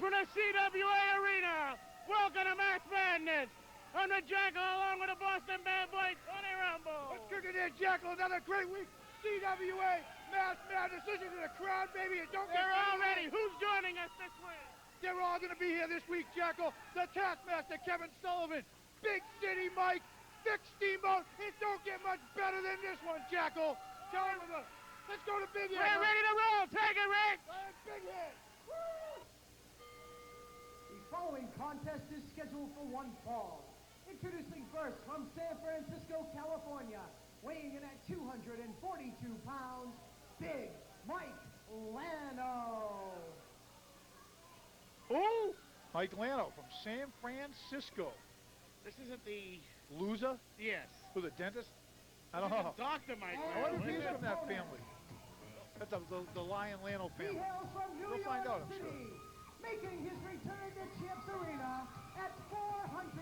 from the CWA Arena. Welcome to March Madness. I'm the Jackal along with the Boston Bad Boy, Tony Rumble. Let's kick it in, Jackal. Another great week. CWA, March Madness. Listen to the crowd, baby. And don't They're all ready. Who's joining us this week? They're all going to be here this week, Jackal. The Taskmaster, Kevin Sullivan. Big City Mike. Vic Steamboat. It don't get much better than this one, Jackal. Tell him let's go to Big Head. We're ready to roll. Take it, Rick. Big Head. Woo! The following contest is scheduled for one fall. Introducing first from San Francisco, California, weighing in at 242 pounds, Big Mike Lano. Who? Mike Lano from San Francisco. This isn't the... Loser? Yes. Who's a dentist? I don't know. Dr. Mike I Lano. wonder if he's from that family. That's the Lion Lano family. He hails from New We'll find out, I'm York sure. City, making his return to Champs Arena at 498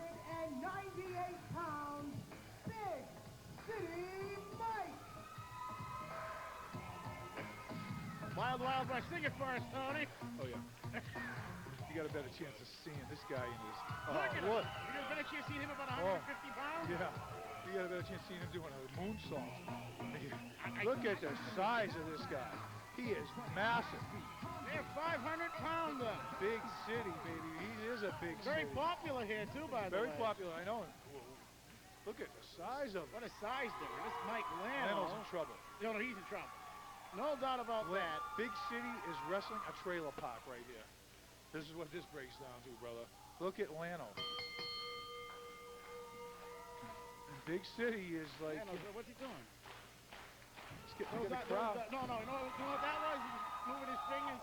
pounds, Big City Mike. Wild, wild West. Sing it for us, Tony. Oh, yeah. You got a better chance of seeing this guy in his... Look at look. him. You got a better chance of seeing him about 150 pounds? Yeah. You got a better chance of seeing him doing a moonsault. Look at the size of this guy. He is massive. They're 500-pounder. Big city, baby. He is a big Very city. popular here, too, by the way. Very popular, I know. Look at the size of him. What a size difference. This Mike Lano. Lano's in trouble. No, he's in trouble. No doubt about that. Big city is wrestling a trailer park right here. This is what this breaks down to, brother. Look at Lano. Big city is like... Lano, what's he doing? He's getting the crowd. No, you know what that was? He was moving his fingers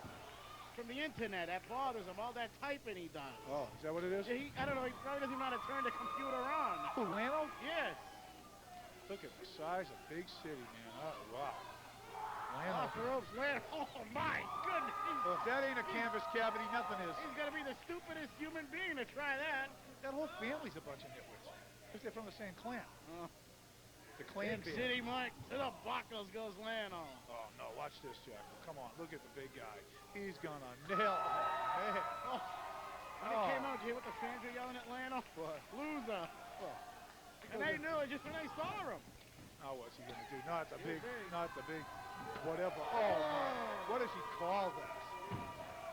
from the internet. That bothers him. All that typing he does. Oh, is that what it is? Yeah, I don't know. He probably doesn't know how to turn the computer on. Oh, Lano? Yes. Look at the size of Big City, man. Oh, wow. Off the ropes, Lano. Oh, my goodness. Well, if that ain't a canvas cavity, nothing is. He's got to be the stupidest human being to try that. That whole family's a bunch of nitwits. Because they're from the same clan. The clan Big band. City Mike. To the buckles goes Lano. Oh, no. Watch this, Jackal. Come on. Look at the big guy. He's going to nail. Oh, man. Oh. When it came out, did you hear what the fans were yelling at Lano? What? Loser. Well, And they knew it just when they saw him. now what's he going to do? Not the big, whatever. Oh, man. What does he call that?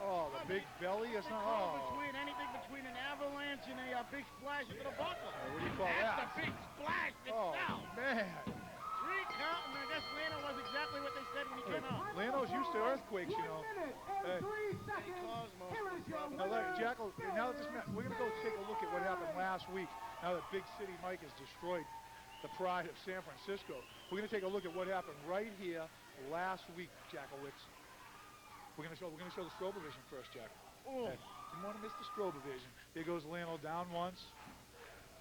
Oh, the big belly or something? Oh. Anything between an avalanche and a big splash into the buckle. What do you call That's that? the big splash Oh, itself. man. 3 count, and I guess Lano was exactly what they said when he came out. Lano's used to earthquakes, you know. 1 minute and 3 seconds. Here is your Now, Jackal, now that we're going to go take a look at what happened last week. Now that Big City Mike has destroyed the pride of San Francisco, we're going to take a look at what happened right here last week, Jackalwicks. We're going to show the Strobovision first, Jackal. Oh. You want to miss the Strobovision. There goes Lano down once,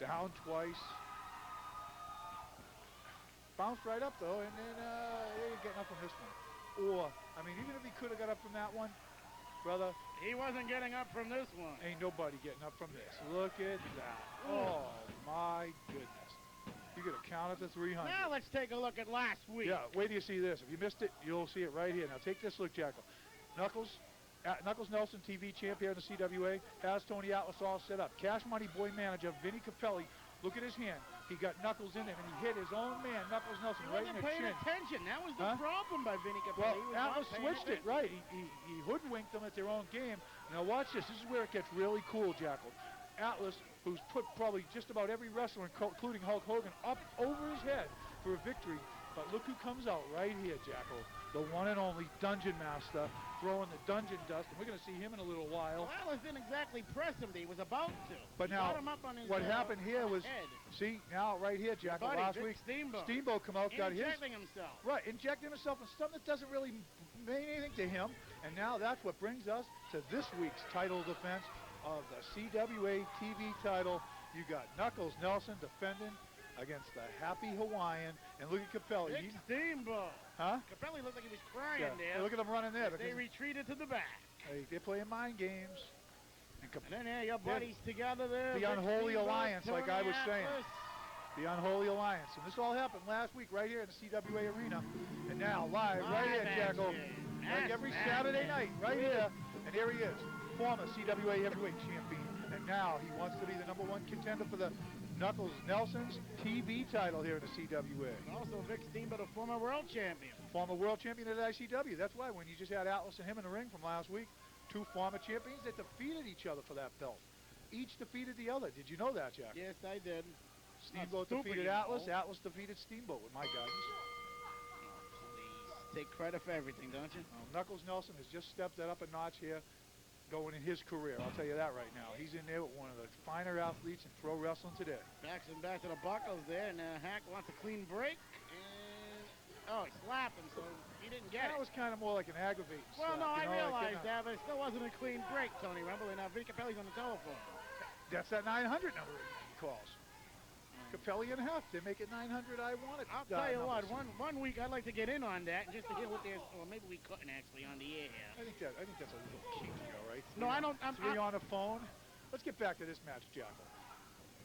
down twice. Bounced right up, though, and then he ain't getting up from this one. Or, I mean, even if he could have got up from that one, brother, He wasn't getting up from this one. ain't nobody getting up from this. Look at that. Oh, my goodness. You got to count it to 300. Now let's take a look at last week. Yeah, wait till you see this. If you missed it, you'll see it right here. Now take this look, Jackal. Knuckles Nelson, TV champion of the CWA, has Tony Atlas all set up. Cash Money Boy manager, Vinny Capelli. Look at his hand. He got Knuckles in him, and he hit his own man, Knuckles Nelson, He right in wasn't the paying chin. attention. That was the problem by Vinny Capelli. Well, Atlas switched it, right. He hoodwinked them at their own game. Now watch this. This is where it gets really cool, Jackal. Atlas, who's put probably just about every wrestler, including Hulk Hogan, up over his head for a victory. But look who comes out right here, Jackal. The one and only Dungeon Master, throwing the dungeon dust. And we're going to see him in a little while. Well, Atlas didn't exactly press him, but he was about to. But He now, got him up on his, what happened here was, head. see, now right here, Jackal, Buddy, last Vic week, Steamboat. come out, got his. Injecting himself. Right, injecting himself in something that doesn't really mean anything to him. And now that's what brings us to this week's title defense of the CWA TV title. You got Knuckles Nelson defending against the Happy Hawaiian. And look at Capelli. Vic Steamboat. Huh? Capelli looked like he was crying Yeah. there. Hey, look at them running there. They retreated to the back. Hey, they're playing mind games. And And then there, your buddies together there. the Vic unholy Steamboat, alliance, like Tony I was saying. Atlas. The unholy alliance. And this all happened last week right here in the CWA arena. And now live right here, Live Jackal. action. Like That's every madness. Saturday night, right here. And here he is. former CWA heavyweight champion, and now he wants to be the #1 contender for the Knuckles Nelson's TV title here in the CWA. And also Vic Steamboat, a former world champion. Former world champion at ICW. That's why when you just had Atlas and him in the ring from last week, 2 former champions that defeated each other for that belt. Each defeated the other. Did you know that, Jack? Yes, I did. Steamboat defeated Atlas. Atlas defeated Steamboat with my guidance. Take credit for everything, don't you? Knuckles Nelson has just stepped that up a notch here going in his career. I'll tell you that right now. He's in there with one of the finer athletes in pro wrestling today. Backs him back to the buckles there, and Hack wants a clean break. And, he slapped him, so he didn't get it. That was kind of more like an aggravating Well, slap, no, I you know, realized that, but it still wasn't a clean break, Tony Rumble. And now Vic Capelli's on the telephone. That's that 900 number he calls. Capelli and Heft, they make it 900. I want it. I'll tell you what, one week I'd like to get in on that and just to hear what there's. Well, maybe we couldn't actually on the air here. I think that's a little kinky, all right? No, I don't. Three on the phone. Let's get back to this match, Jackal.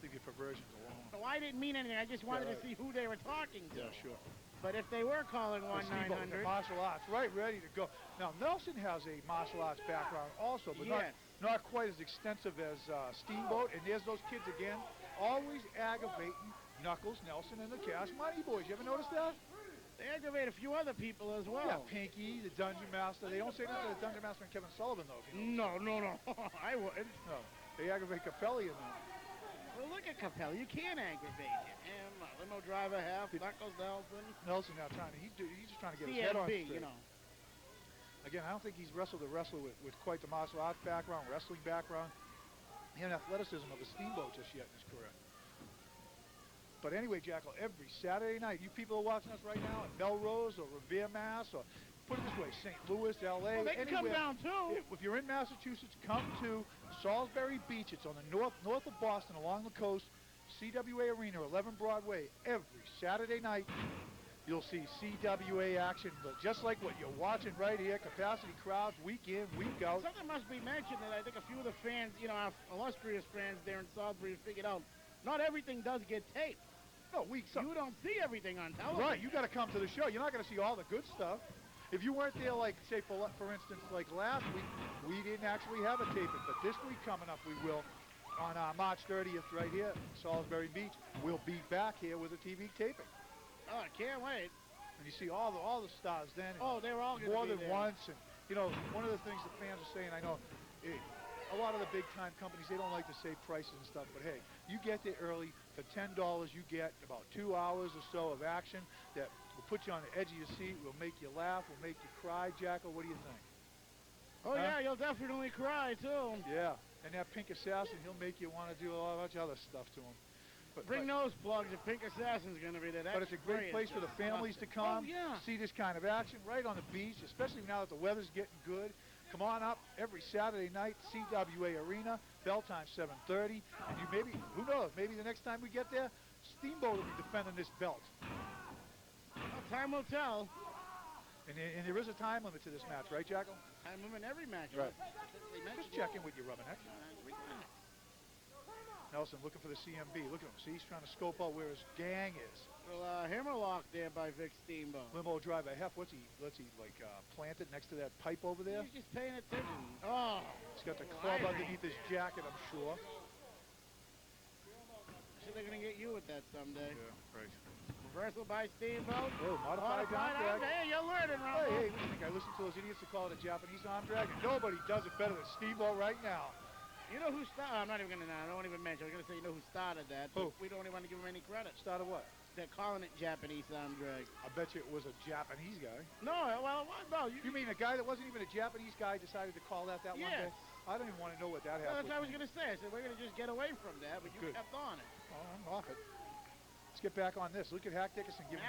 Leave your perversions alone. No, I didn't mean anything. I just wanted to see who they were talking to. Yeah, sure. But if they were calling 1-900, martial arts, right, ready to go. Now Nelson has a martial arts background also, but not quite as extensive as Steamboat. And there's those kids again, always aggravating Knuckles, Nelson, and the Cash Money Boys. You ever noticed that? they aggravate a few other people as well. Yeah, Pinky, the Dungeon Master. They don't say nothing to the Dungeon Master and Kevin Sullivan, though. If you know. No. I wouldn't. No, they aggravate Capelli and them. Well, look at Capelli. You can't aggravate him. And limo driver, half, Knuckles, Nelson. Nelson now he's just trying to get his head on straight. you know. Again, I don't think he's wrestled a wrestler with quite the martial arts background, wrestling background, and athleticism of a Steamboat just yet in his career. But anyway, Jackal, every Saturday night, you people are watching us right now at Melrose or Revere, Mass, or put it this way, St. Louis, L.A., Well, they can come down, too. If you're in Massachusetts, come to Salisbury Beach. It's on the north of Boston, along the coast, CWA Arena, 11 Broadway. Every Saturday night, you'll see CWA action, but just like what you're watching right here, capacity crowds, week in, week out. Something must be mentioned that I think a few of the fans, our illustrious fans there in Salisbury have figured out. Not everything does get taped. No, you don't see everything on television. Right, you got to come to the show. You're not going to see all the good stuff. If you weren't there, like, say, for instance, like last week, we didn't actually have a taping, but this week coming up, we will. On March 30th right here, Salisbury Beach, we'll be back here with a TV taping. Oh, I can't wait. And you see all the stars then. Oh, they're all going to be more than there. once. And, one of the things the fans are saying, I know, a lot of the big-time companies, they don't like to say prices and stuff, but hey, you get there early. For $10, you get about 2 hours or so of action that will put you on the edge of your seat, will make you laugh, will make you cry. Jackal, what do you think? Oh, yeah, you'll definitely cry, too. Yeah, and that Pink Assassin, he'll make you want to do a bunch of other stuff to him. Bring those plugs if Pink Assassin's going to be there. But it's a great place for the families to come, see this kind of action right on the beach, especially now that the weather's getting good. Come on up every Saturday night, CWA Arena, bell time 7:30. And you maybe, who knows, maybe the next time we get there, Steamboat will be defending this belt. Well, time will tell. And there is a time limit to this match, right, Jackal? Time limit every match. Right. Just checking with you, Rubberneck. Nelson looking for the CMB. Look at him. See, he's trying to scope out where his gang is. Well, hammerlock there by Vic Steamboat. Limo driver Hef, what's he like planted next to that pipe over there? He's just paying attention. Oh. He's got the club underneath his jacket, I'm sure. Sure they're going to get you with that someday. Yeah, right. Reversal by Steamboat. Oh, modified arm drag. Hey, you're learning, Rumble. Hey, what do you think? I listen to those idiots that call it a Japanese arm drag, and nobody does it better than Steamboat right now. You know who started? I'm not even going to. I don't even mention. I was going to say you know who started that. Who? We don't even want to give him any credit. Started what? They're calling it Japanese arm drag. I bet you it was a Japanese guy. No, well, no. You mean a guy that wasn't even a Japanese guy decided to call that one day? I don't even want to know what that Well, happened. that's what I was going to say. I said we're going to just get away from that, but you kept on it. Oh, I'm off it. Let's get back on this. Look at Hack Dickinson. He's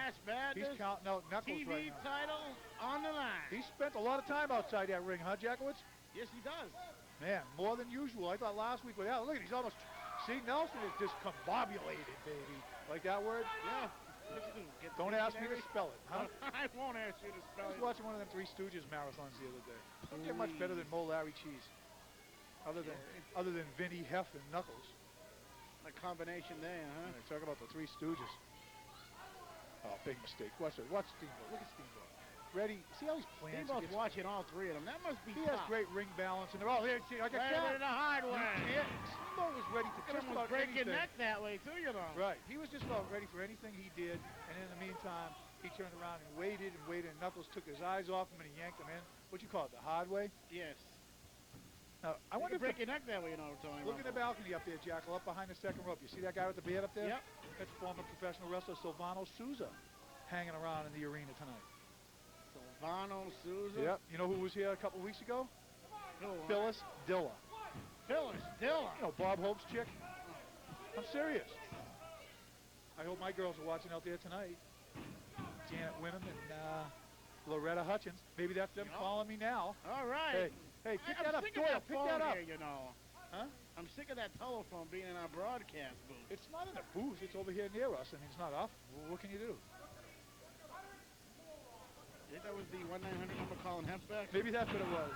counting out knuckles TV right now. title on the line. He spent a lot of time outside that ring, huh, Jackowitz? Yes, he does. Man, more than usual. I thought last week with that. Look at he's almost. See, Nelson is discombobulated, baby. Like that word? Yeah. Don't ask me to spell it, huh? I won't ask you to spell it. I was watching one of them Three Stooges marathons the other day. Don't get much better than Mo Larry Cheese. Other than Vinny, Hef, and Knuckles. A combination there, huh? Talk about the Three Stooges. Oh, big mistake. Watch Steamboat. Look at Steamboat. ready. See how he's playing? Steamboat's watching all three of them. That must be He tough. has great ring balance, and they're all here. See, like a Right cat. in the hard way. Steamboat was ready for just about break your anything. neck that way, too, you know. Right. He was just about ready for anything he did, and in the meantime, he turned around and waited, and Knuckles took his eyes off him, and he yanked him in. What you call it, the hard way? Yes. Now, I wonder if break your neck that way, you know, Tony. look at the balcony up there, Jackal, up behind the second rope. You see that guy with the beard up there? Yep. That's former professional wrestler Silvano Souza hanging around in the arena tonight. Silvano Souza? Yep. You know who was here a couple weeks ago? Who? Phyllis Dilla. Phyllis Dilla. You know, Bob Hope's chick. I'm serious. I hope my girls are watching out there tonight. Janet Wyndham and Loretta Hutchins. Maybe that's them calling me now. All right. Hey, pick I'm that up. sick Doyle, of that pick phone that up. here, you know. Huh? I'm sick of that telephone being in our broadcast booth. It's not in a booth. It's over here near us, and it's not off. Well, what can you do? I think that was the 1-900 number calling Hempback. Maybe that's what it was.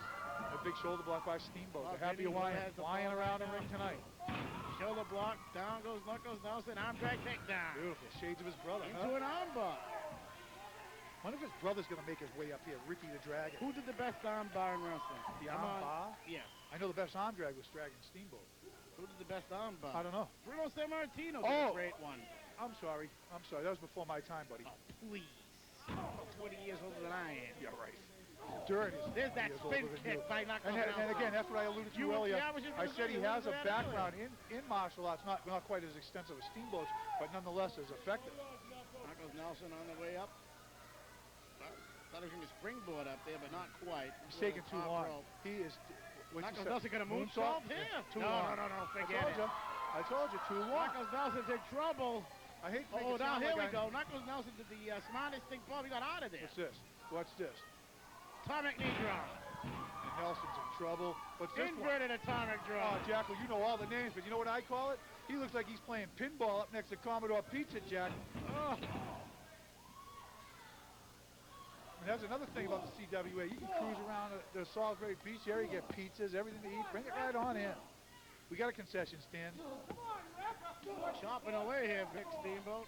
A big shoulder block by Steamboat. The happy Hawaiian flying around the ring tonight. Shoulder block, down goes Knuckles Nelson, arm drag takedown. Beautiful. Shades of his brother, Into an arm bar. Wonder if his brother's going to make his way up here, Ricky the Dragon. Who did the best arm bar in wrestling? The arm bar? Yes. I know the best arm drag was Dragon Steamboat. Who did the best arm bar? I don't know. Bruno Sammartino did a great one. I'm sorry. That was before my time, buddy. Oh, please. 20 years older than I am. Yeah, right. Dirt is There's that years spin older than kick you. by Knuckles Nelson. And again, that's what I alluded to earlier. I said he has a background in martial arts, not quite as extensive as Steamboat's, but nonetheless as effective. Knuckles Nelson on the way up. Thought he was going to springboard up there, but not quite. He's taking too long. He is. Knuckles Nelson going to moonsault him? Too long. No, forget it. I told you, too long. Knuckles Nelson's in trouble. I hate to make it now sound here like we go. Knuckles Nelson did the smartest thing before he got out of there. What's this? What's this? Atomic knee drop. And Nelson's in trouble. What's this Inverted atomic drop. Oh, Jackal, you know all the names, but you know what I call it? He looks like he's playing pinball up next to Commodore Pizza, Jack. Oh. And that's another thing about the CWA. You can cruise around the Salisbury Beach area, get pizzas, everything to eat. Bring it right on in. We got a concession stand. Chopping away here, Vic Steamboat.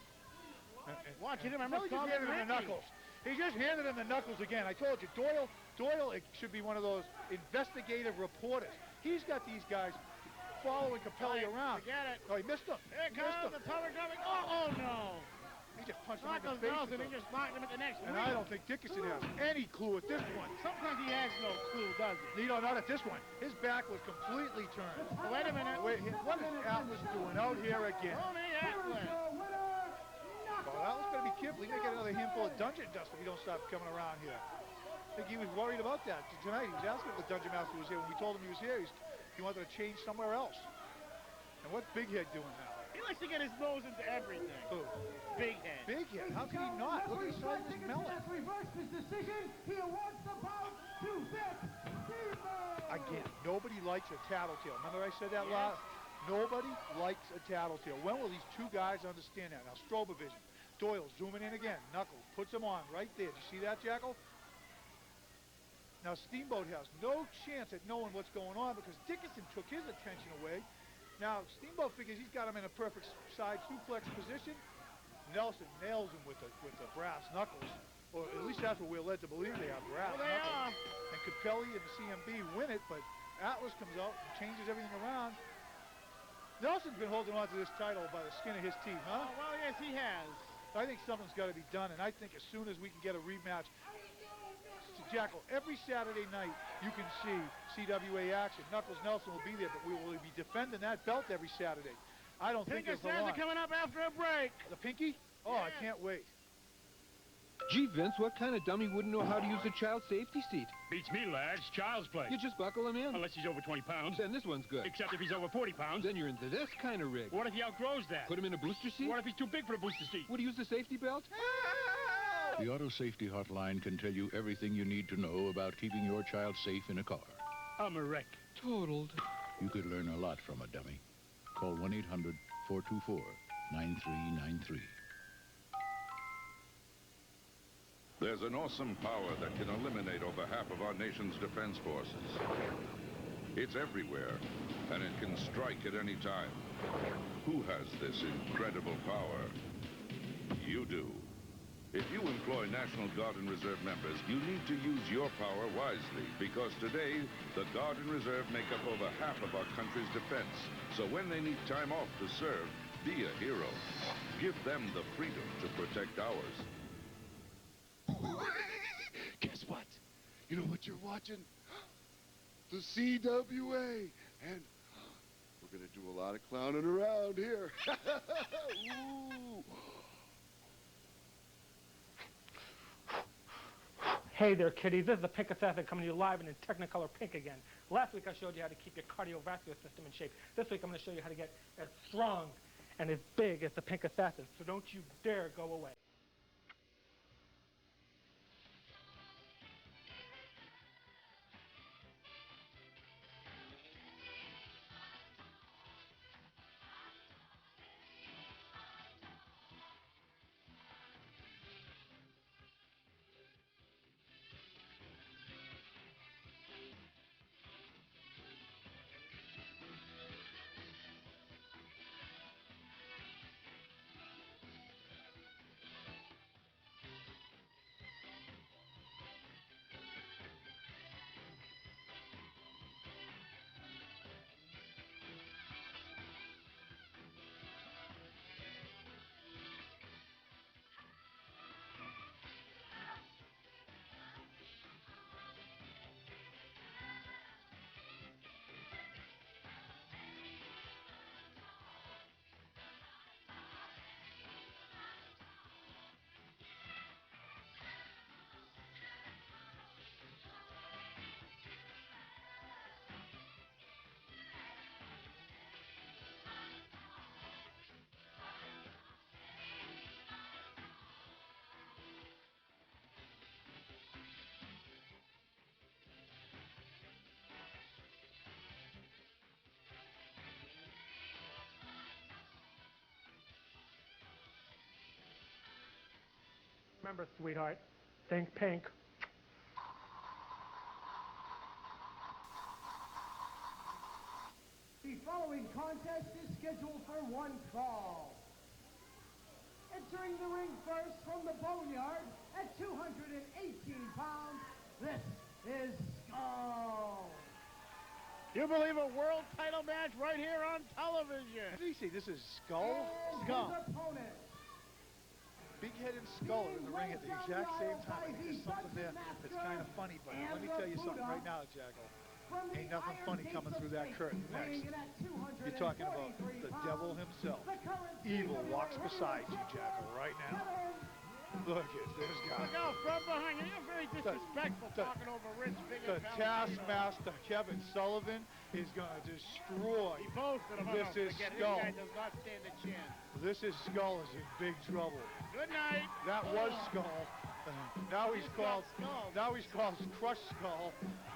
Watching him, I must just handed him the knuckles. He just handed him the knuckles again. I told you, Doyle it should be one of those investigative reporters. He's got these guys following Capelli around. Forget it. Oh, he missed him. Here comes the atomic drop. Oh, no. He just punched him in the Knuckles face. Nelson, he just knocked him at the next And I don't think Dickinson has any clue at this point. Sometimes he has no clue, does he? No, not at this one. His back was completely turned. Wait a minute. What is Atlas doing out here again? Tony Atlas. Well, Atlas better be careful. He may get another handful of dungeon dust if he don't stop coming around here. I think he was worried about that. Tonight, he was asking if the dungeon master was here. When we told him he was here, he wanted to change somewhere else. And what's Big Head doing now? He likes to get his nose into everything. Who? Big Head. Big Head? How can he not? Look at his size of his melon. Reversed his decision. He awards the bout to Vic Steamboat. Again, nobody likes a tattletale. Remember I said that last? Nobody likes a tattletale. When will these two guys understand that? Now, Strobovision. Doyle zooming in again. Knuckles puts him on right there. Did you see that, Jackal? Now, Steamboat has no chance at knowing what's going on because Dickinson took his attention away. Now, Steamboat figures he's got him in a perfect side suplex position. Nelson nails him with the brass knuckles. Or at least that's what we're led to believe they have brass Well, they knuckles. are. And Capelli and the CMB win it, but Atlas comes out and changes everything around. Nelson's been holding on to this title by the skin of his teeth, huh? Oh, well, yes, he has. I think something's got to be done, and I think as soon as we can get a rematch, Jackal, every Saturday night you can see CWA action. Knuckles Nelson will be there, but we will be defending that belt every Saturday. I don't think it's Pinker are coming up after a break. The Pinky? Oh, Yeah. I can't wait. Gee, Vince, what kind of dummy wouldn't know how to use a child safety seat? Beats me, lads. Child's play. You just buckle him in. Unless he's over 20 pounds. Then this one's good. Except if he's over 40 pounds. Then you're into this kind of rig. What if he outgrows that? Put him in a booster seat? What if he's too big for a booster seat? Would he use the safety belt? The Auto Safety Hotline can tell you everything you need to know about keeping your child safe in a car. I'm a wreck. Totaled. You could learn a lot from a dummy. Call 1-800-424-9393. There's an awesome power that can eliminate over half of our nation's defense forces. It's everywhere, and it can strike at any time. Who has this incredible power? You do. If you employ National Guard and Reserve members, you need to use your power wisely, because today, the Guard and Reserve make up over half of our country's defense. So when they need time off to serve, be a hero. Give them the freedom to protect ours. Guess what? You know what you're watching? The CWA. And we're going to do a lot of clowning around here. Ooh. Hey there, kiddies. This is the Pink Assassin coming to you live and in Technicolor pink again. Last week I showed you how to keep your cardiovascular system in shape. This week I'm going to show you how to get as strong and as big as the Pink Assassin. So don't you dare go away. Remember, sweetheart, think pink. The following contest is scheduled for one fall. Entering the ring first from the Boneyard at 218 pounds, this is Skul. You believe a world title match right here on television? What did he say? This is Skul? And Skul. his opponent. Big-headed Skul in the ring at the exact same time. I think there's something there that's kind of funny, but let me tell you something right now, Jackal. Ain't nothing funny coming through that curtain next. You're talking about the devil himself. Evil walks beside you, Jackal, right now. Look at this guy. Look out from behind you. You're very disrespectful talking over Rich Big. The Taskmaster, Kevin Sullivan, is going to destroy. He boasted about This is This Skul. guy does not stand a chance. This is Skul is in big trouble. Good night. That was Skul. Now he's called. Skul. Now he's called Crushed Skull,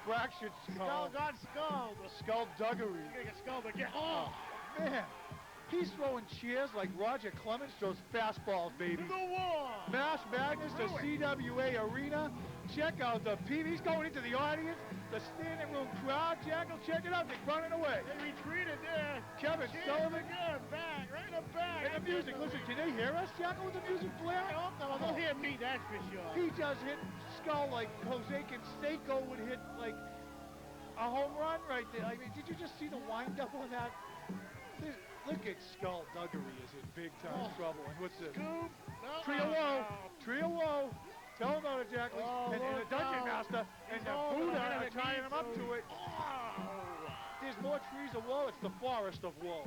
Fractured Skul Skull, got skulled. Skullduggery. You're gonna get skulled again. Oh man, he's throwing cheers like Roger Clemens throws fastballs, baby. The war. Mass Madness, the CWA Arena. Check out the PV. He's going into the audience. The standing room crowd, Jackal, check it out. They're running away. They retreated there. Kevin Sullivan. Good, back, right in the back. And the music. Listen, can they hear us, Jackal, with the music blaring? I hope so. They'll hear me, that's for sure. He just hit Skul like Jose Canseco would hit like a home run right there. I mean, did you just see the wind-up on that? Look at Skullduggery is in big-time trouble. And what's this? Scoop. No, Trio no, Woe. no. Trio Woe. Tell him about it, Jackal. Oh, and the look Dungeon out. Master and the Oh, Buddha look at are it. tying him up to it. Oh. There's more trees of woe. It's the forest of woe.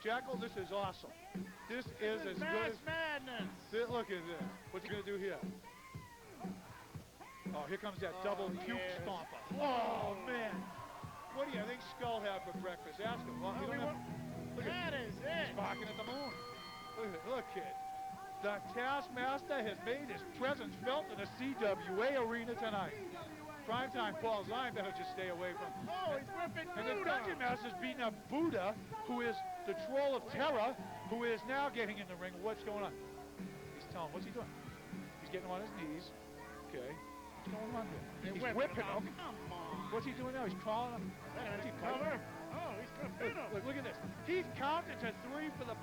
Jackal, this is awesome. This is as good Mass as... madness. Look at this. What's he going to do here? Oh, here comes that double puke yes. stomper. Oh, man. What do you think Skul had for breakfast? Ask him. Well, you don't know. Look at That is it. He's barking at the moon. Look, kid. The Taskmaster has made his presence felt in the CWA Arena tonight. Primetime Paul Zion better just stay away from him. Oh, he's whipping And the Buddha. Dungeon Master's beating up Buddha, who is the Troll of Terror, who is now getting in the ring. What's going on? He's telling him, what's he doing? He's getting on his knees. Okay. What's going on here? They're He's whipping him. Come on. What's he doing now? He's crawling him. What's he cover? Oh, he's going to pin him. Look at this. He's counting to 3 for the...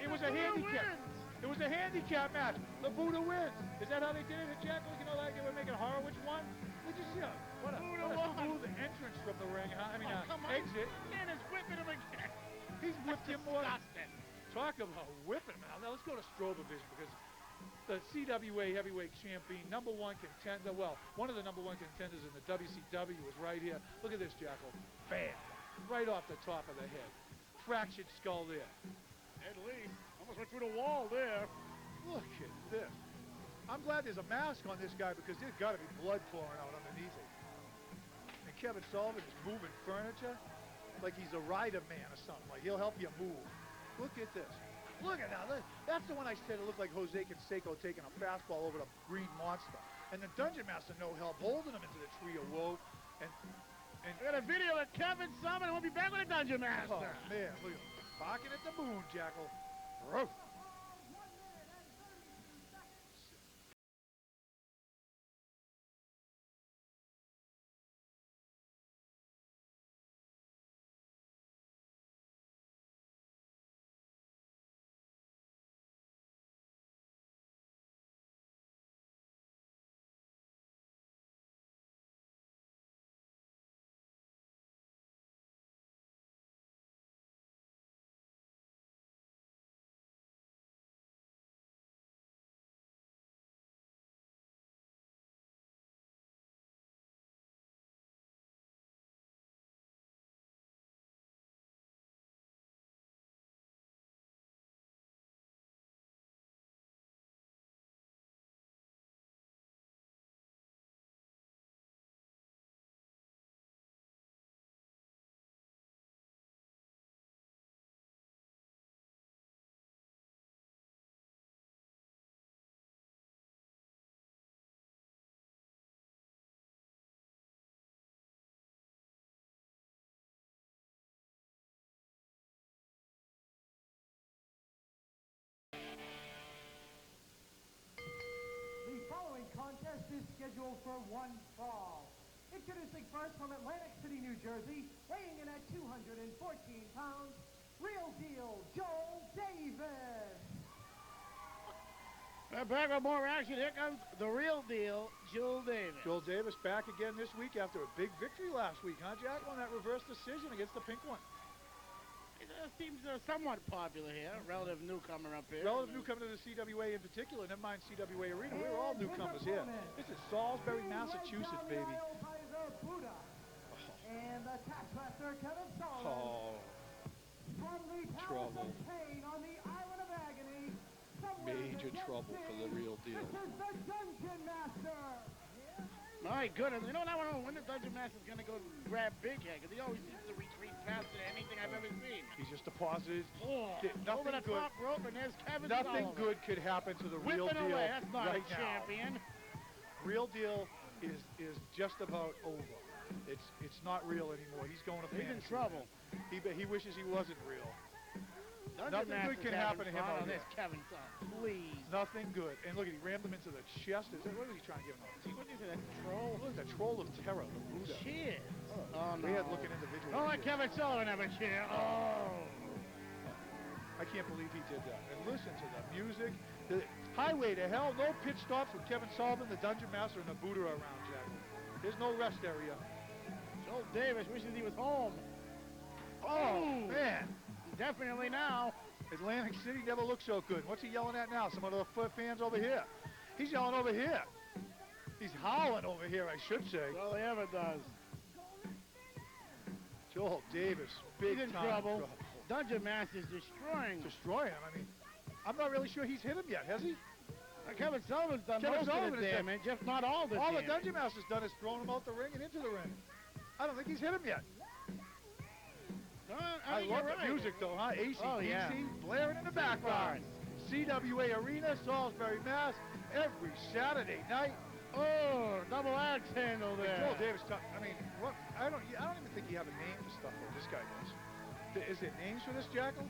It was a Buddha handicap. wins. It was a handicap match. The Buddha wins. Is that how they did it, Jackal? You know, like they were making Horowitz won? Did you see what a smooth entrance from the ring, huh? I mean, exit. Man is whipping him again. He's whipped him more. Disgusting. Talk about whipping him. Now let's go to Strobovision because the CWA heavyweight champion, #1 contender, well, one of the #1 contenders in the WCW is right here. Look at this, Jackal. Bam. Right off the top of the head. Fractured skull there. At least. Almost went through the wall there. Look at this. I'm glad there's a mask on this guy because there's got to be blood pouring out underneath it. And Kevin Sullivan is moving furniture like he's a rider man or something. Like he'll help you move. Look at this. Look at that. That's the one I said it looked like Jose Canseco taking a fastball over the Green Monster. And the Dungeon Master, no help, holding him into the Tree of Woe. And we got a video of Kevin Sullivan, and we'll be back with the Dungeon Master. Oh, man, look at him. Barking at the moon, Jackal. Roof. The following contest is scheduled for one fall. Introducing first from Atlantic City, New Jersey, weighing in at 214 pounds, Real Deal, Joel Davis. We're back with more action. Here comes the Real Deal, Joel Davis. Joel Davis back again this week after a big victory last week, huh, Jack? On that reverse decision against the pink one. It seems somewhat popular here. Relative newcomer up here. Relative newcomer to the CWA in particular, never mind CWA Arena. We're all newcomers here. This is Salisbury, Massachusetts, baby. Buddha. And the taskmaster, Kevin Sullivan. Oh, From the Palace of Pain on the Island of Agony. Major trouble for the Real Deal. This is the Dungeon Master. My goodness. You know, now I don't know when the Dungeon Master's going to go grab Big Head, because he always seems to retreat faster than anything I've ever seen. he's just deposited. Over the top rope, and there's Kevin Nothing Sullivan. good could happen to the Real Whipping Deal away. That's not right a champion. now. Real Deal is just about over. It's not real anymore. He's going to He's in fantasy trouble. land. He wishes he wasn't real. Dungeon Nothing good Master's can happen to him having fun out on here. this Kevin Sullivan. Please. Nothing good. And look, he rammed him into the chest. What was he trying to give him? What is it, a troll? Look, the troll of terror, the Buddha. Cheers. Oh, no. We had looking individuals. Don't let Kevin Sullivan have a chair. Oh. I can't believe he did that. And listen to the music. The highway to hell, no pit stops with Kevin Sullivan, the Dungeon Master, and the Buddha around, Jack. There's no rest area. Joel Davis wishes he was home. Oh, man. Definitely now. Atlantic City never looked so good. What's he yelling at now? Some of the fans over here. He's yelling over here. He's howling over here, I should say. That's all he ever does. Joel Davis, big He's in time trouble. Dungeon Master's destroying him. Destroy him. I mean, I'm not really sure he's hit him yet, has he? Kevin Sullivan's done most of the damage, if not all the damage. All the Dungeon Master's done is thrown him out the ring and into the ring. I don't think he's hit him yet. I love the music, though, huh? AC/DC blaring in the background. CWA Arena, Salisbury, Mass, every Saturday night. Oh, double axe handle there. Joel Davis, I mean, what? I don't even think you have a name for stuff like this guy does. Is there names for this, Jackal?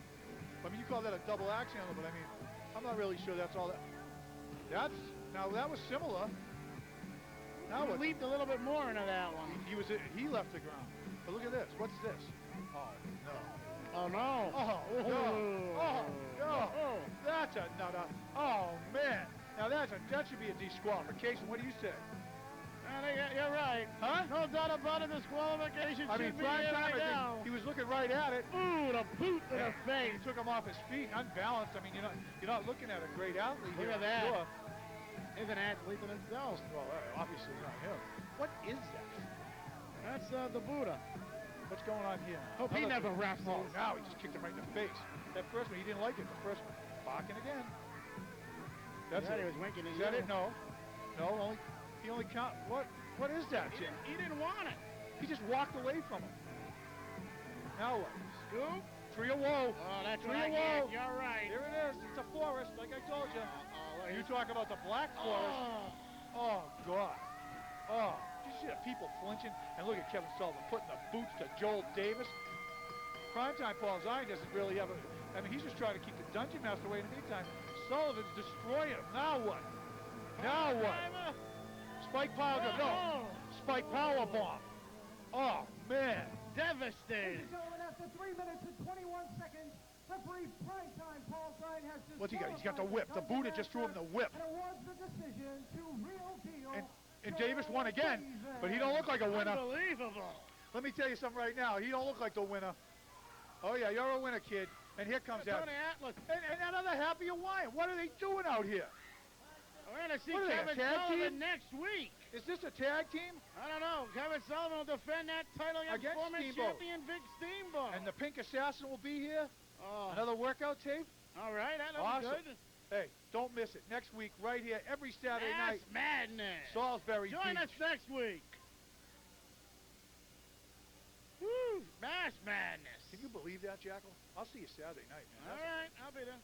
I mean, you call that a double axe handle, but I mean, I'm not really sure that's all that. Now that was similar. Now he leaped a little bit more into that one. He left the ground. But look at this. What's this? Oh no. Oh no. Oh no. Oh no. That's a nutter. Now that should be a disqualification. What do you say? You're right. Huh? No doubt about it. Disqualification I mean, should be prime here time, right I now. think he was looking right at it. Ooh, the boot to the face. He took him off his feet, unbalanced. I mean, you're not looking at a great athlete Look here. at that. Sure. He's an athlete in himself. Well, obviously not him. What is that? That's the Buddha. What's going on here? Hope he never wrestles. Oh, now he just kicked him right in the face. That first one, he didn't like it. The first one, barking again. That's Yeah, it. he was winking at Is that you. it? No. No, he only count. What is that, Jim? He didn't want it. He just walked away from him. Now what? Scoop. Tree of woe. Oh, that's Tree right. of woe. Yeah, you're right. Here it is. It's a forest, like I told you. You he's- talk about the black forest. Oh, God. Oh, did you see the people flinching? And look at Kevin Sullivan putting the boots to Joel Davis. Primetime Paul Zion doesn't really have I mean, he's just trying to keep the Dungeon Master away in the meantime. Sullivan's destroying him. Now what? Now what? Spike power no. Spike power bomb. Oh, man. Devastated. Ladies and gentlemen, after 3 minutes and 21 seconds, referee primetime Paul Zion has What's he got? He's got the whip. The Buddha just threw him the whip. and awards the decision to Real Deal. And Davis won again, but he don't look like a winner. Unbelievable. Let me tell you something right now. He don't look like the winner. Oh, yeah, you're a winner, kid. And here comes that. Tony Atlas. And another Happy Hawaiian. What are they doing out here? We're going to see What are they, a Kevin tag Sullivan team? next week. Is this a tag team? I don't know. Kevin Sullivan will defend that title against former Steamboat. champion Vic Steamboat. And the Pink Assassin will be here? Oh. Another workout tape? All right, that looks Awesome. good. Hey, don't miss it. Next week, right here, every Saturday Mass night. Madness. Salisbury Join Beach. us next week. Woo! Mass Madness. Can you believe that, Jackal? I'll see you Saturday night, man. All right, I'll be there.